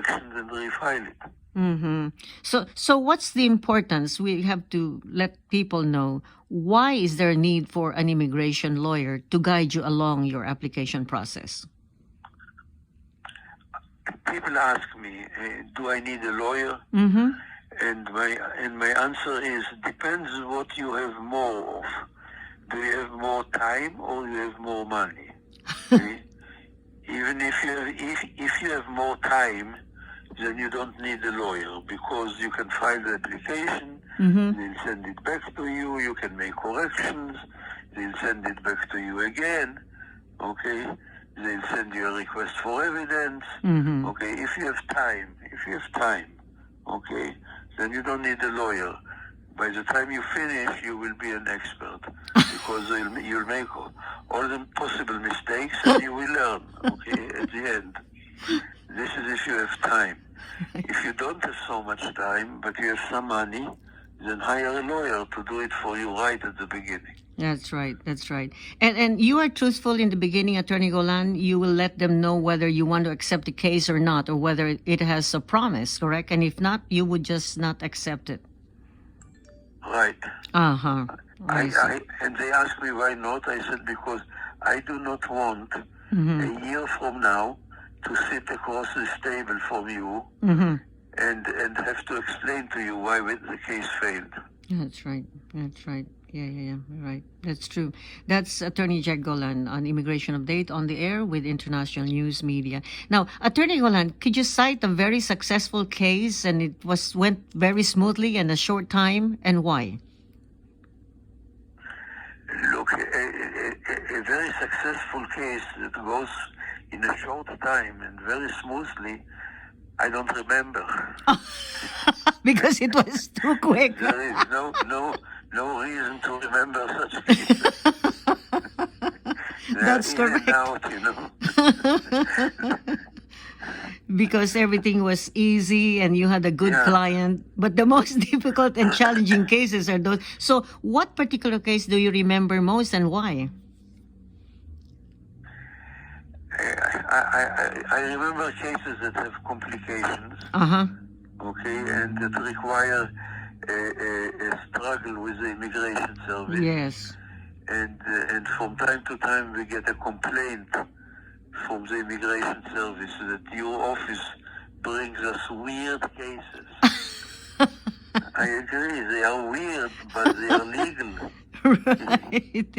corrections and refile it. Mm-hmm. So what's the importance? We have to let people know, why is there a need for an immigration lawyer to guide you along your application process? People ask me, do I need a lawyer? Mm-hmm. And my answer is, depends what you have more of. Do you have more time or you have more money? Okay? Even if you have more time, then you don't need a lawyer, because you can file the application, they'll send it back to you, you can make corrections, they'll send it back to you again, okay? They'll send you a request for evidence, okay? If you have time, okay, then you don't need a lawyer. By the time you finish, you will be an expert, because you'll make all the possible mistakes and you will learn, okay, at the end. This is if you have time. If you don't have so much time, but you have some money, then hire a lawyer to do it for you right at the beginning. That's right. That's right. And you are truthful in the beginning, Attorney Golan. You will let them know whether you want to accept the case or not, or whether it has a promise, correct? And if not, you would just not accept it. Right. Uh-huh. And they asked me why not. I said, because I do not want a year from now to sit across this table from you and have to explain to you why the case failed. That's right. That's right. Yeah. Right. That's true. That's Attorney Jack Golan on Immigration Update on the air with International News Media. Now, Attorney Golan, could you cite a very successful case and it went very smoothly in a short time, and why? Look, a very successful case that goes in a short time and very smoothly, I don't remember. Because it was too quick. There is no reason to remember such cases. That's correct. Out, Because everything was easy and you had a good client. But the most difficult and challenging cases are those. So what particular case do you remember most, and why? I remember cases that have complications, okay, and that require a struggle with the immigration service. Yes. And from time to time we get a complaint from the immigration service that your office brings us weird cases. I agree, they are weird, but they are legal. Right.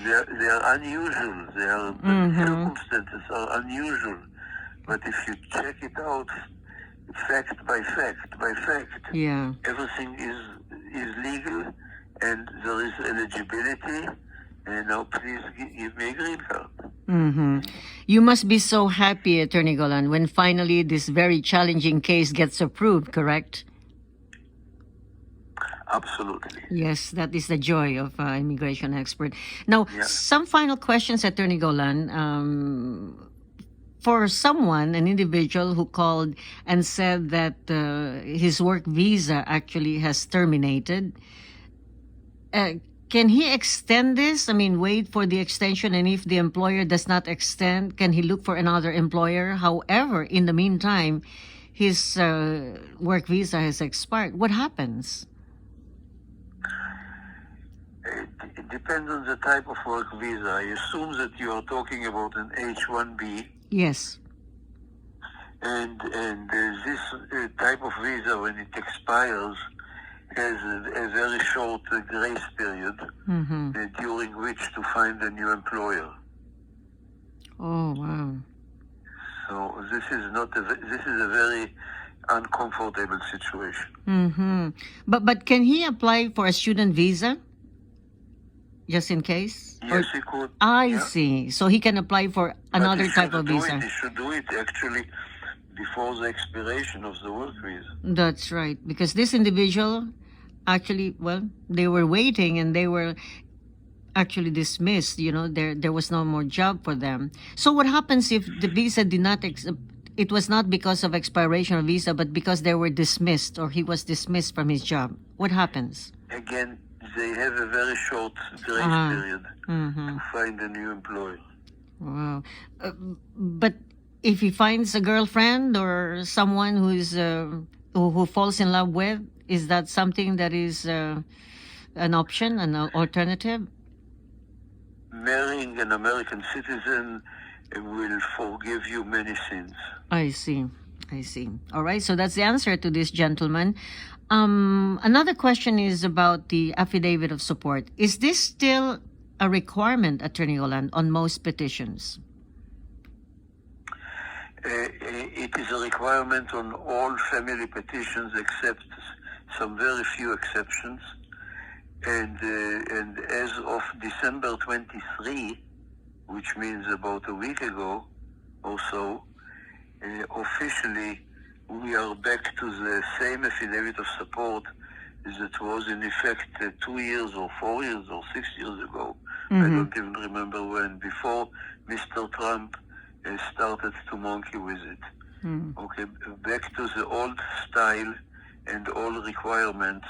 They are unusual. The circumstances are unusual. But if you check it out, fact by fact, everything is legal, and there is eligibility. And now, please give me a green card. You must be so happy, Attorney Golan, when finally this very challenging case gets approved, correct? Absolutely. Yes, that is the joy of immigration expert. Now, some final questions, Attorney Golan. For someone, an individual who called and said that his work visa actually has terminated, can he extend this? I mean, wait for the extension, and if the employer does not extend, can he look for another employer? However, in the meantime, his work visa has expired. What happens? It depends on the type of work visa. I assume that you are talking about an H1B. Yes. And this type of visa, when it expires, has a very short grace period during which to find a new employer. Oh, wow. So this is a very uncomfortable situation. But can he apply for a student visa? Just in case? Yes, he could. I see. So he can apply for another type of visa. He should do it actually before the expiration of the work visa. That's right. Because this individual actually, well, they were waiting and they were actually dismissed. You know, there was no more job for them. So what happens if the visa did not, it was not because of expiration of visa, but because they were dismissed or he was dismissed from his job? What happens? Again, they have a very short grace period to find a new employer. Wow. But if he finds a girlfriend or someone who falls in love with, is that something that is an option, an alternative? Marrying an American citizen will forgive you many sins. I see. I see. All right. So that's the answer to this gentleman. Another question is about the affidavit of support. Is this still a requirement, Attorney Golan, on most petitions? It is a requirement on all family petitions except some very few exceptions. And as of December 23, which means about a week ago or so, officially we are back to the same affidavit of support that was in effect 2 years or 4 years or 6 years ago. I don't even remember when, before Mr. Trump started to monkey with it. Okay, back to the old style and all the requirements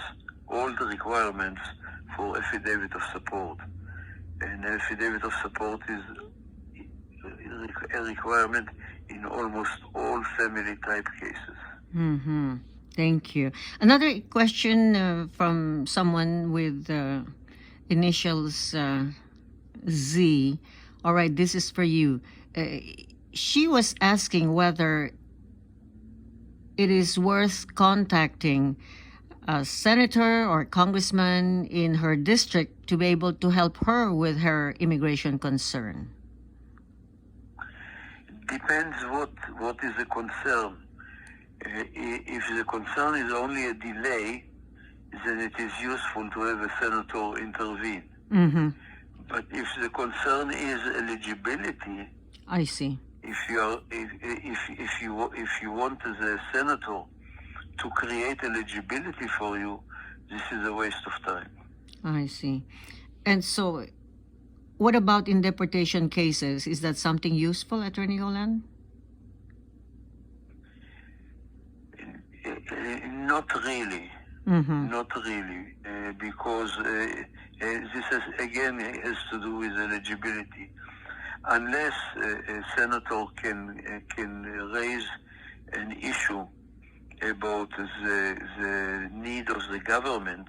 for affidavit of support. And affidavit of support is a requirement in almost all family type cases. Thank you. Another question from someone with initials Z. All right, this is for you. She was asking whether it is worth contacting a senator or congressman in her district to be able to help her with her immigration concern. Depends what is the concern. If the concern is only a delay, then it is useful to have a senator intervene. But if the concern is eligibility, I see. If you want the senator to create eligibility for you, this is a waste of time. I see. And so, what about in deportation cases? Is that something useful, Attorney Golan? Not really. Not really, because this has to do with eligibility. Unless a senator can raise an issue about the need of the government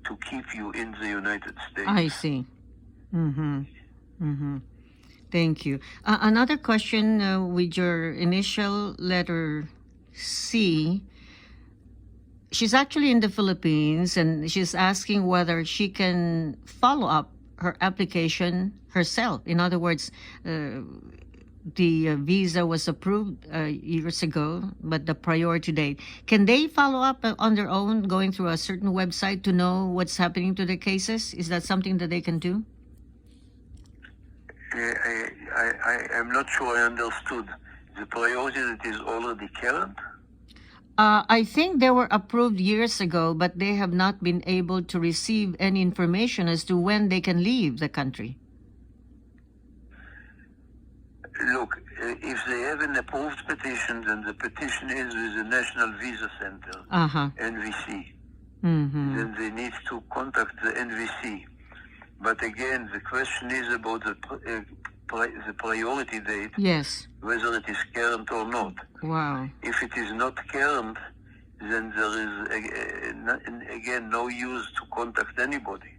to keep you in the United States. I see. Thank you. Another question with your initial letter C. She's actually in the Philippines, and she's asking whether she can follow up her application herself. In other words, the visa was approved years ago, but the priority date. Can they follow up on their own, going through a certain website to know what's happening to their cases? Is that something that they can do? I'm not sure I understood. The priority that is already current? I think they were approved years ago, but they have not been able to receive any information as to when they can leave the country. Look, if they have an approved petition, then the petition is with the National Visa Center, NVC. Then they need to contact the NVC. But again, the question is about the priority date. Yes. Whether it is current or not. Wow. If it is not current, then there is again no use to contact anybody.